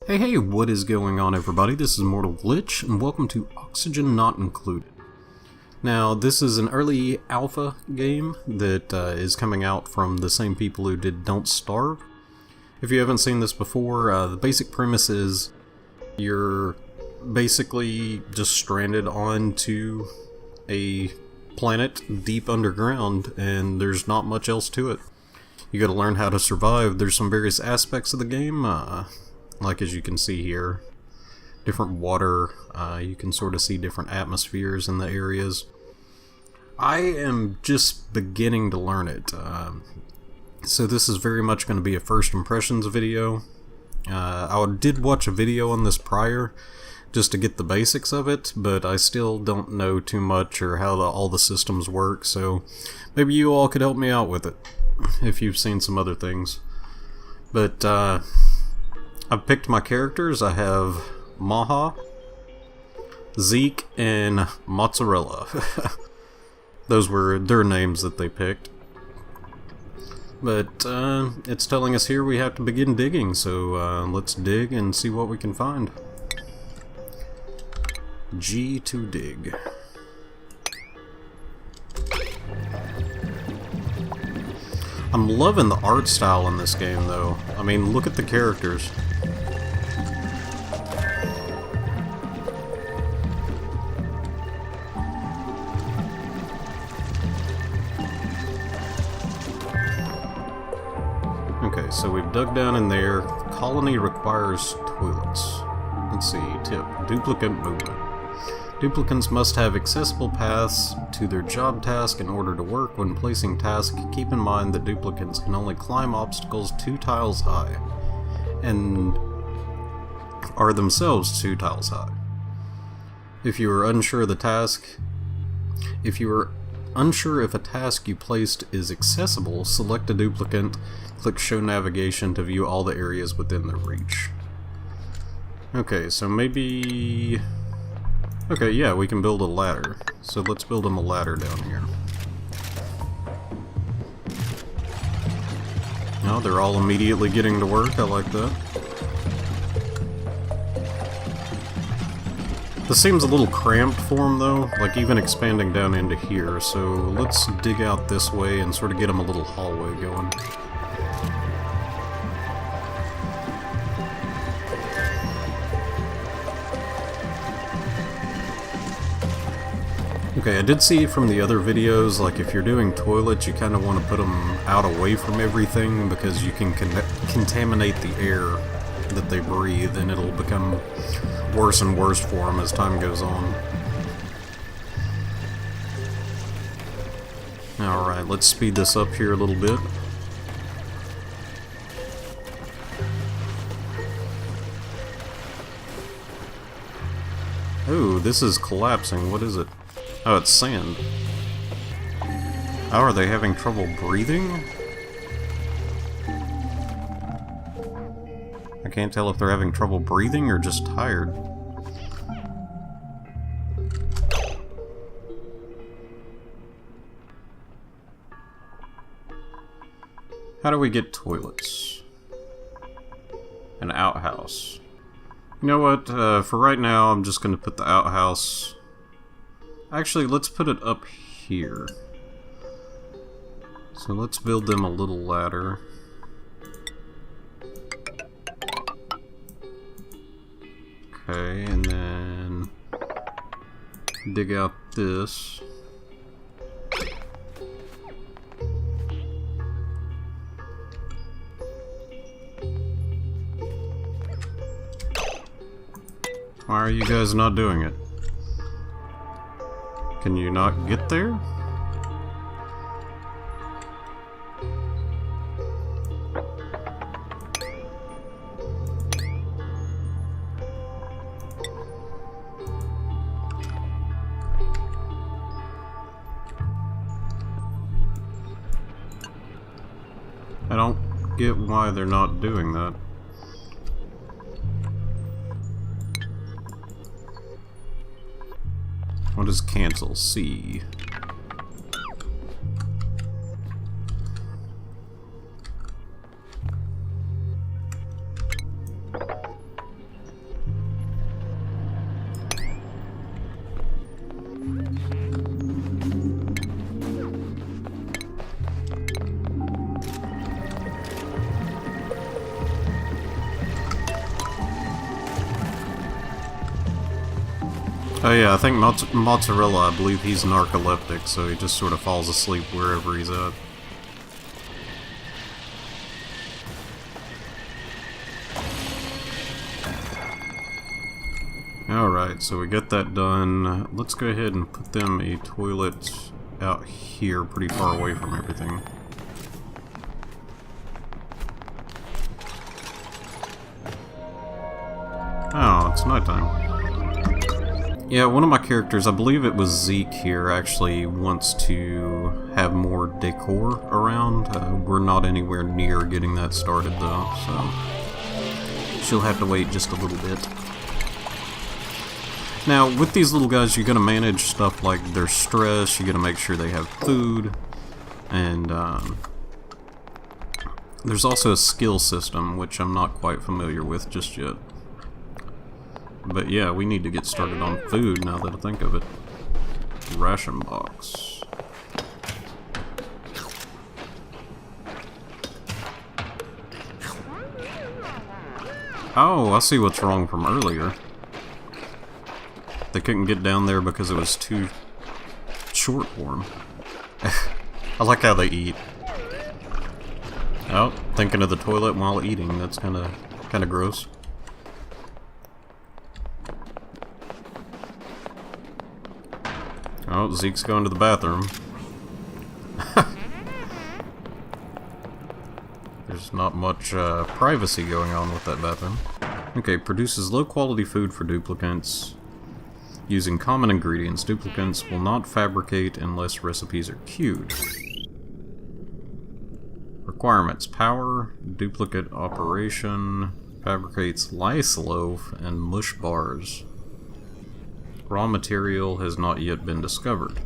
Hey, what is going on, everybody? This is mortalglitch, and welcome to Oxygen Not Included. Now, this is an early alpha game that is coming out from the same people who did Don't Starve. If you haven't seen this before, the basic premise is you're basically just stranded onto a planet deep underground, and there's not much else to it. You gotta learn how to survive. There's some various aspects of the game, like as you can see here, different water, you can sort of see different atmospheres in the areas. I am just beginning to learn it, so this is very much going to be a first impressions video. I did watch a video on this prior, just to get the basics of it, but I still don't know too much or how all the systems work, so maybe you all could help me out with it, if you've seen some other things. But, I've picked my characters. I have Maha, Zeke, and Mozzarella. Those were their names that they picked. But it's telling us here we have to begin digging, so let's dig and see what we can find. G to dig. I'm loving the art style in this game, though. I mean, look at the characters. Okay, so we've dug down in there. Colony requires toilets. Let's see, tip. Duplicate movement. Duplicants must have accessible paths to their job task in order to work. When placing tasks, keep in mind that duplicants can only climb obstacles 2 tiles high, and are themselves 2 tiles high. If you are unsure of the task, if a task you placed is accessible, select a duplicant, click Show Navigation to view all the areas within their reach. Okay, so maybe... Okay, yeah, we can build a ladder. So let's build them a ladder down here. Oh, they're all immediately getting to work. I like that. This seems a little cramped for them, though, like even expanding down into here. So let's dig out this way and sort of get them a little hallway going. Okay, I did see from the other videos, like if you're doing toilets, you kind of want to put them out away from everything because you can contaminate the air that they breathe, and it'll become worse and worse for them as time goes on. Alright, let's speed this up here a little bit. Ooh, this is collapsing. What is it? Oh, it's sand. Oh, are they having trouble breathing? I can't tell if they're having trouble breathing or just tired. How do we get toilets? An outhouse. You know what, for right now I'm just going to put the outhouse... Actually, let's put it up here. So let's build them a little ladder. Okay, and then dig out this. Why are you guys not doing it? Can you not get there? I don't get why they're not doing that. What is cancel? C. Oh yeah, I think Mozzarella, I believe he's narcoleptic, so he just sort of falls asleep wherever he's at. Alright, so we get that done. Let's go ahead and put them a toilet out here, pretty far away from everything. Oh, it's nighttime. Yeah, one of my characters, I believe it was Zeke here, actually wants to have more decor around. We're not anywhere near getting that started though, so she'll have to wait just a little bit. Now, with these little guys, you're going to manage stuff like their stress, you're going to make sure they have food, and there's also a skill system, which I'm not quite familiar with just yet. But yeah, we need to get started on food now that I think of it. Ration box. Oh, I see what's wrong from earlier. They couldn't get down there because it was too short for them. I like how they eat. Oh, thinking of the toilet while eating. That's kind of gross. Oh, Zeke's going to the bathroom. There's not much privacy going on with that bathroom. Okay, produces low-quality food for duplicants. Using common ingredients, duplicants will not fabricate unless recipes are queued. Requirements: power, duplicate operation, fabricates lice loaf, and mush bars. Raw material has not yet been discovered.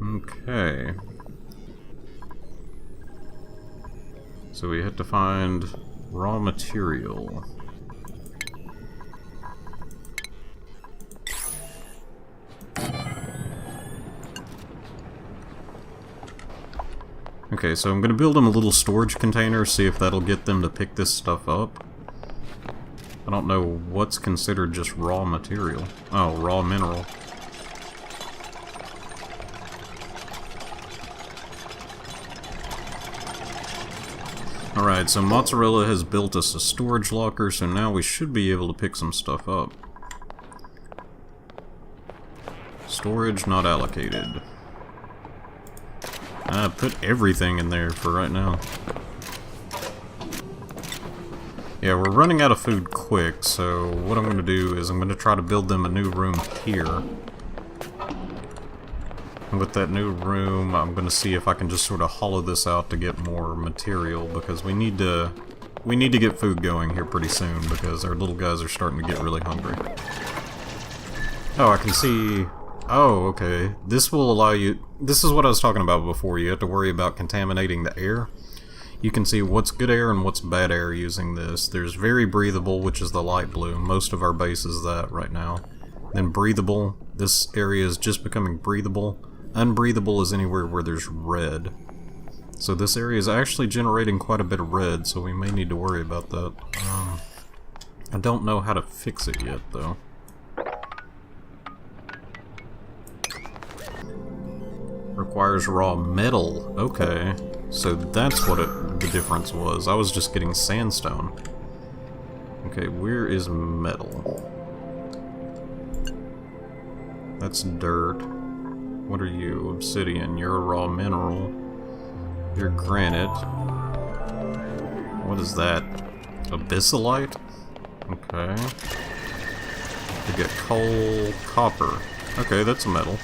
Okay. So we have to find raw material. Okay, so I'm gonna build them a little storage container, see if that'll get them to pick this stuff up. I don't know what's considered just raw material. Oh, raw mineral. Alright, so Mozzarella has built us a storage locker, so now we should be able to pick some stuff up. Storage not allocated. Put everything in there for right now. Yeah, we're running out of food quick, so what I'm going to do is I'm going to try to build them a new room here. And with that new room, I'm going to see if I can just sort of hollow this out to get more material, because we need to get food going here pretty soon, because our little guys are starting to get really hungry. Oh, I can see... Oh, okay. This will allow you... This is what I was talking about before. You have to worry about contaminating the air. You can see what's good air and what's bad air using this. There's very breathable, which is the light blue. Most of our base is that right now. Then breathable. This area is just becoming breathable. Unbreathable is anywhere where there's red. So this area is actually generating quite a bit of red, so we may need to worry about that. I don't know how to fix it yet, though. Requires raw metal. Okay. So that's what the difference was. I was just getting sandstone. Okay, where is metal? That's dirt. What are you? Obsidian. You're a raw mineral. You're granite. What is that? Abyssalite? Okay. We get coal, copper. Okay, that's a metal.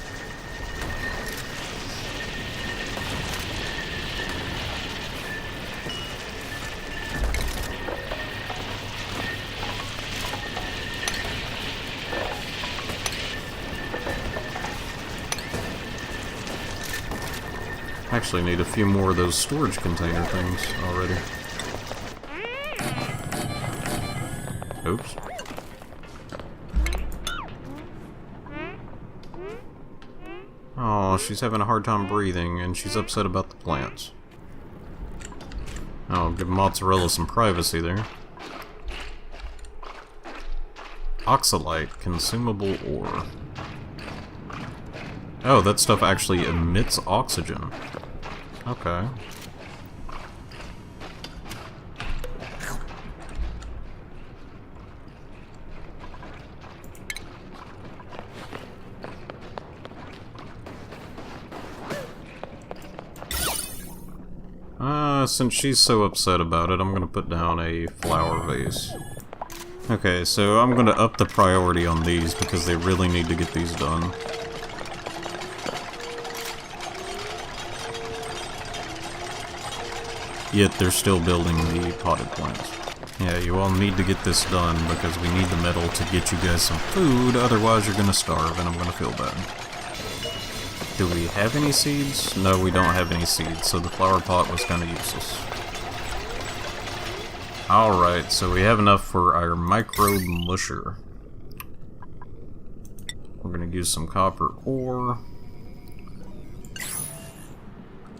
Actually need a few more of those storage container things already. Oops. Oh, she's having a hard time breathing, and she's upset about the plants. Oh, give Mozzarella some privacy there. Oxalite, consumable ore. Oh, that stuff actually emits oxygen. Okay. Since she's so upset about it, I'm gonna put down a flower vase. Okay, so I'm gonna up the priority on these because they really need to get these done. Yet they're still building the potted plants. Yeah, you all need to get this done because we need the metal to get you guys some food, otherwise you're gonna starve and I'm gonna feel bad. Do we have any seeds? No, we don't have any seeds, so the flower pot was kinda useless. Alright, so we have enough for our microbe musher. We're gonna use some copper ore.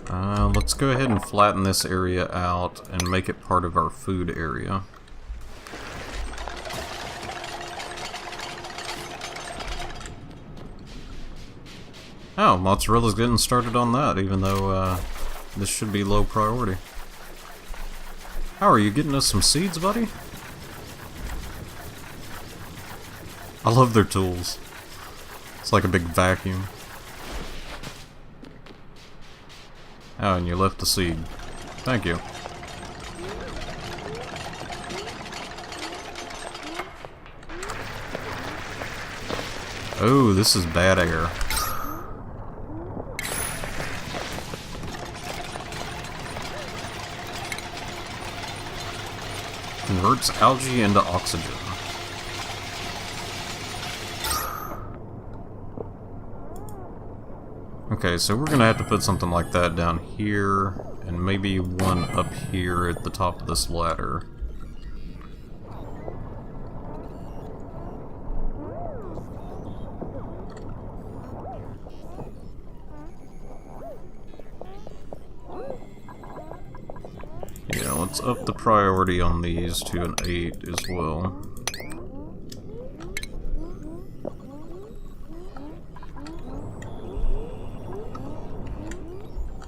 Let's go ahead and flatten this area out and make it part of our food area. Oh, mozzarella's getting started on that, even though this should be low priority. How are you getting us some seeds, buddy? I love their tools. It's like a big vacuum. Oh, and you left the seed. Thank you. Oh, this is bad air. Converts algae into oxygen. Okay, so we're gonna have to put something like that down here, and maybe one up here at the top of this ladder. Yeah, let's up the priority on these to an 8 as well.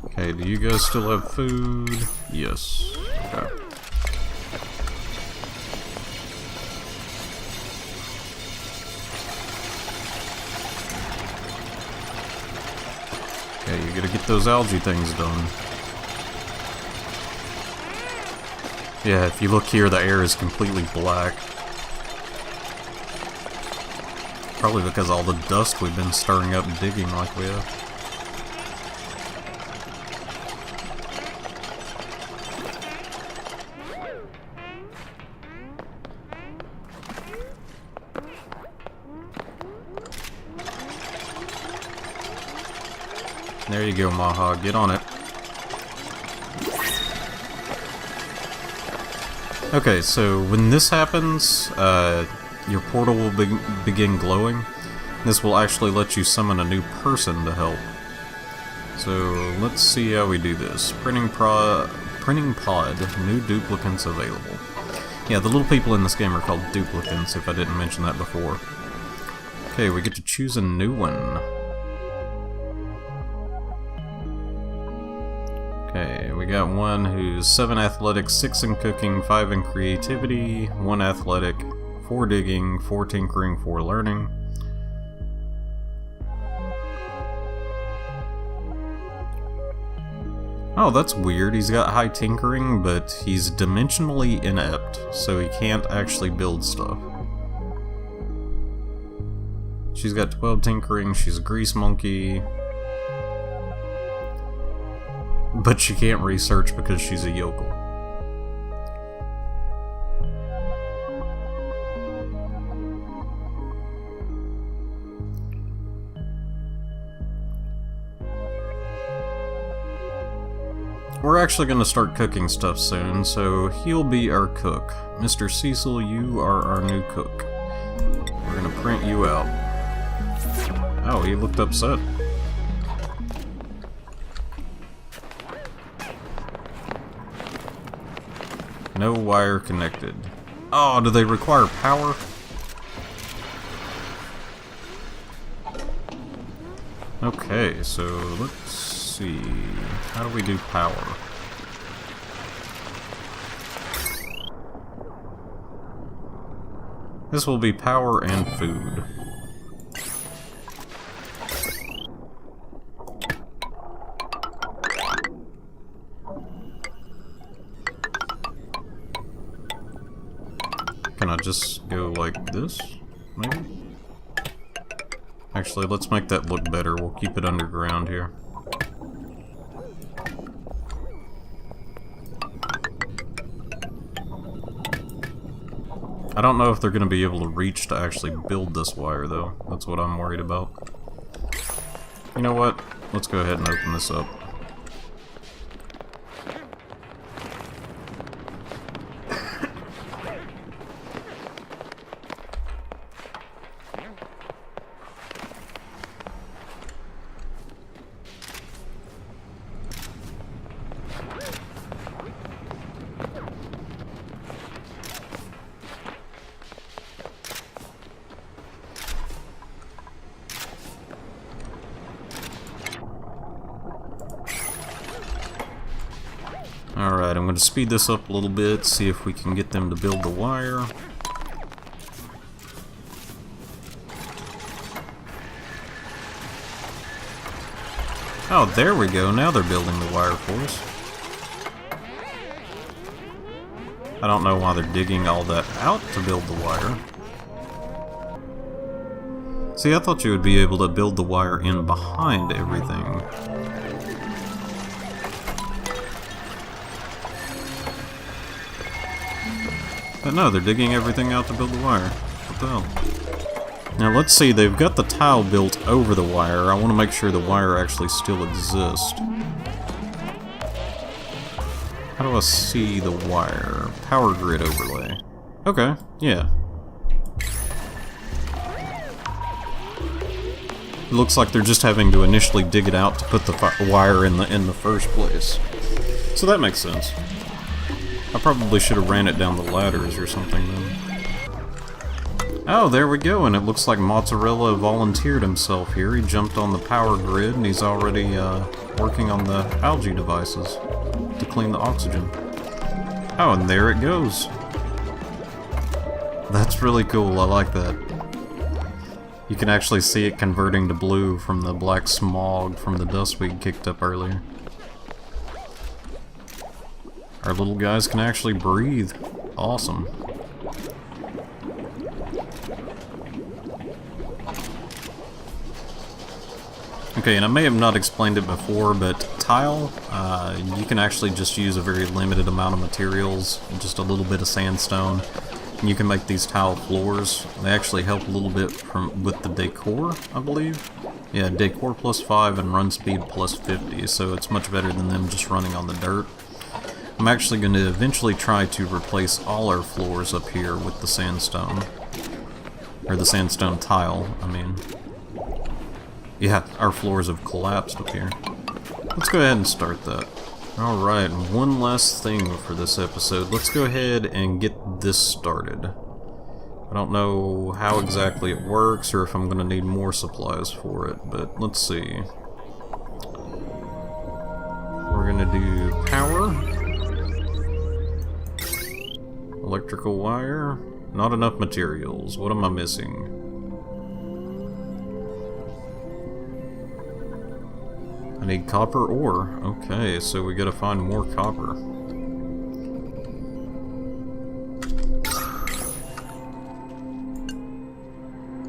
Okay, do you guys still have food? Yes. Okay. Okay, you gotta get those algae things done. Yeah, if you look here, the air is completely black. Probably because all the dust we've been stirring up and digging like we have. There you go, Maha. Get on it. Okay, so when this happens, your portal will begin glowing. This will actually let you summon a new person to help. So let's see how we do this. Printing pod, new duplicants available. Yeah, the little people in this game are called duplicants, if I didn't mention that before. Okay, we get to choose a new one. Okay, we got one who's 7 athletic, 6 in cooking, 5 in creativity, 1 athletic, 4 digging, 4 tinkering, 4 learning. Oh, that's weird. He's got high tinkering, but he's dimensionally inept, so he can't actually build stuff. She's got 12 tinkering, she's a grease monkey. But she can't research because she's a yokel. We're actually going to start cooking stuff soon, so he'll be our cook. Mr. Cecil, you are our new cook. We're going to print you out. Oh, he looked upset. No wire connected. Oh, do they require power? Okay, so let's see. How do we do power? This will be power and food. Can I just go like this, maybe? Actually, let's make that look better. We'll keep it underground here. I don't know if they're going to be able to reach to actually build this wire, though. That's what I'm worried about. You know what? Let's go ahead and open this up. Alright, I'm going to speed this up a little bit, see if we can get them to build the wire. Oh, there we go. Now they're building the wire for us. I don't know why they're digging all that out to build the wire. See, I thought you would be able to build the wire in behind everything. But no, they're digging everything out to build the wire. What the hell? Now let's see, they've got the tile built over the wire. I want to make sure the wire actually still exists. How do I see the wire? Power grid overlay. Okay, yeah. It looks like they're just having to initially dig it out to put the wire in the first place. So that makes sense. I probably should have ran it down the ladders or something then. Oh, there we go, and it looks like Mozzarella volunteered himself here. He jumped on the power grid and he's already working on the algae devices to clean the oxygen. Oh, and there it goes. That's really cool, I like that. You can actually see it converting to blue from the black smog from the dust we kicked up earlier. Our little guys can actually breathe. Awesome. Okay, and I may have not explained it before, but tile, you can actually just use a very limited amount of materials, just a little bit of sandstone, and you can make these tile floors. They actually help a little bit with the decor, I believe. Yeah, decor +5 and run speed +50, so it's much better than them just running on the dirt. I'm actually going to eventually try to replace all our floors up here with the sandstone. Or the sandstone tile, I mean. Yeah, our floors have collapsed up here. Let's go ahead and start that. Alright, one last thing for this episode. Let's go ahead and get this started. I don't know how exactly it works or if I'm going to need more supplies for it, but let's see. We're going to do power. Electrical wire. Not enough materials. What am I missing? I need copper ore. Okay, so we gotta find more copper.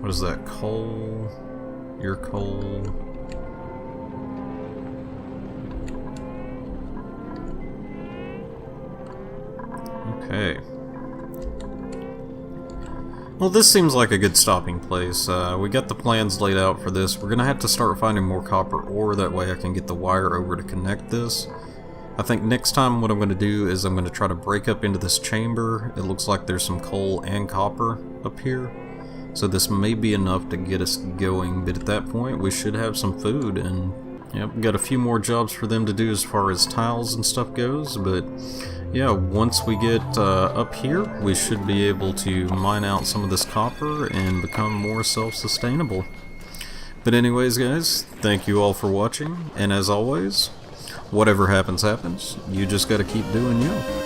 What is that? Coal? Your coal? Okay. Well, this seems like a good stopping place. We got the plans laid out for this. We're gonna have to start finding more copper ore, that way I can get the wire over to connect this. I think next time what I'm gonna do is I'm gonna try to break up into this chamber. It looks like there's some coal and copper up here. So this may be enough to get us going, but at that point we should have some food, and yep, got a few more jobs for them to do as far as tiles and stuff goes, but yeah, once we get up here, we should be able to mine out some of this copper and become more self-sustainable. But anyways, guys, thank you all for watching, and as always, whatever happens, happens. You just gotta keep doing you.